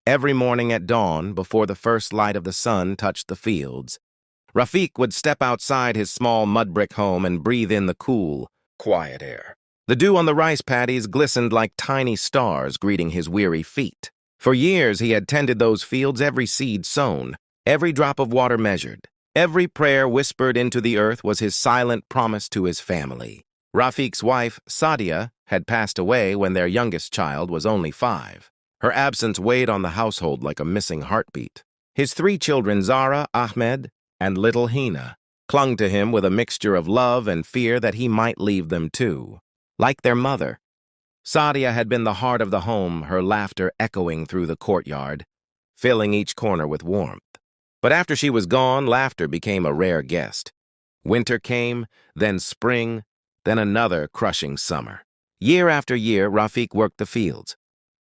Every morning at dawn, before the first light of the sun touched the fields, Rafiq would step outside his small mud-brick home and breathe in the cool, quiet air. The dew on the rice paddies glistened like tiny stars greeting his weary feet. For years he had tended those fields, every seed sown, every drop of water measured. Every prayer whispered into the earth was his silent promise to his family. Rafiq's wife, Sadia, had passed away when their youngest child was only 5. Her absence weighed on the household like a missing heartbeat. His 3 children, Zara, Ahmed, and little Hina, clung to him with a mixture of love and fear that he might leave them too. Like their mother, Sadia had been the heart of the home, her laughter echoing through the courtyard, filling each corner with warmth. But after she was gone, laughter became a rare guest. Winter came, then spring, then another crushing summer. Year after year, Rafiq worked the fields.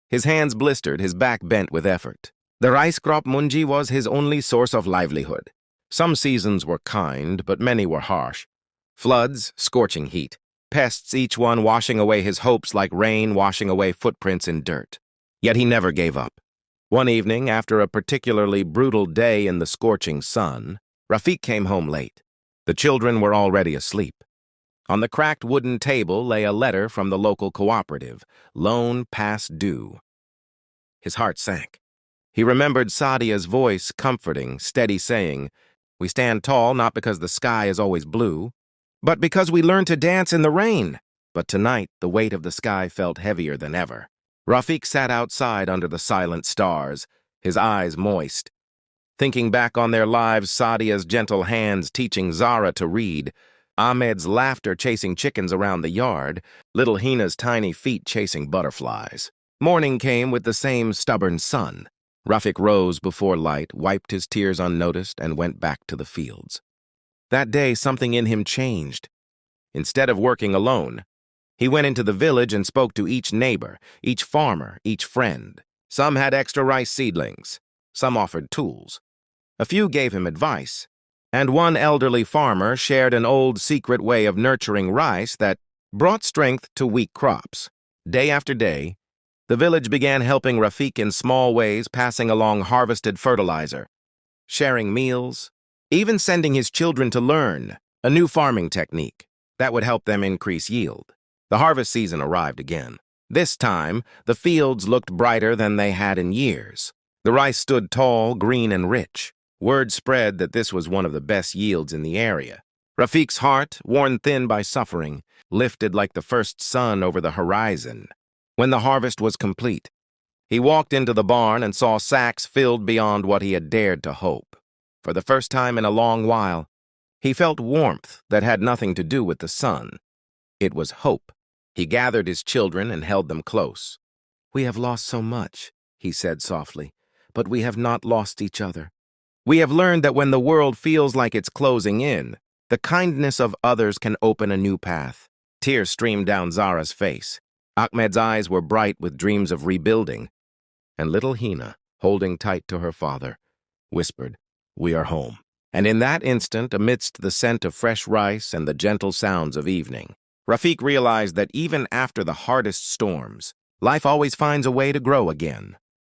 His hands blistered, his back bent with effort. The rice crop munji was his only source of livelihood. Some seasons were kind, but many were harsh. Floods, scorching heat, pests, each one washing away his hopes like rain washing away footprints in dirt. Yet he never gave up. One evening, after a particularly brutal day in the scorching sun, Rafiq came home late. The children were already asleep. On the cracked wooden table lay a letter from the local cooperative, loan past due. His heart sank. He remembered Sadia's voice, comforting, steady, saying, "We stand tall not because the sky is always blue, but because we learn to dance in the rain." But tonight, the weight of the sky felt heavier than ever. Rafiq sat outside under the silent stars, his eyes moist. Thinking back on their lives, Sadia's gentle hands teaching Zara to read, Ahmed's laughter chasing chickens around the yard, little Hina's tiny feet chasing butterflies. Morning came with the same stubborn sun. Rafiq rose before light, wiped his tears unnoticed, and went back to the fields. That day, something in him changed. Instead of working alone, he went into the village and spoke to each neighbor, each farmer, each friend. Some had extra rice seedlings. Some offered tools. A few gave him advice. And one elderly farmer shared an old secret way of nurturing rice that brought strength to weak crops. Day after day, the village began helping Rafiq in small ways, passing along harvested fertilizer, sharing meals, even sending his children to learn a new farming technique that would help them increase yield. The harvest season arrived again. This time, the fields looked brighter than they had in years. The rice stood tall, green, and rich. Word spread that this was one of the best yields in the area. Rafiq's heart, worn thin by suffering, lifted like the first sun over the horizon. When the harvest was complete, he walked into the barn and saw sacks filled beyond what he had dared to hope. For the first time in a long while, he felt warmth that had nothing to do with the sun. It was hope. He gathered his children and held them close. "We have lost so much," he said softly, "but we have not lost each other. We have learned that when the world feels like it's closing in, the kindness of others can open a new path." Tears streamed down Zara's face. Ahmed's eyes were bright with dreams of rebuilding. And little Hina, holding tight to her father, whispered, "We are home." And in that instant, amidst the scent of fresh rice and the gentle sounds of evening, Rafiq realized that even after the hardest storms, life always finds a way to grow again.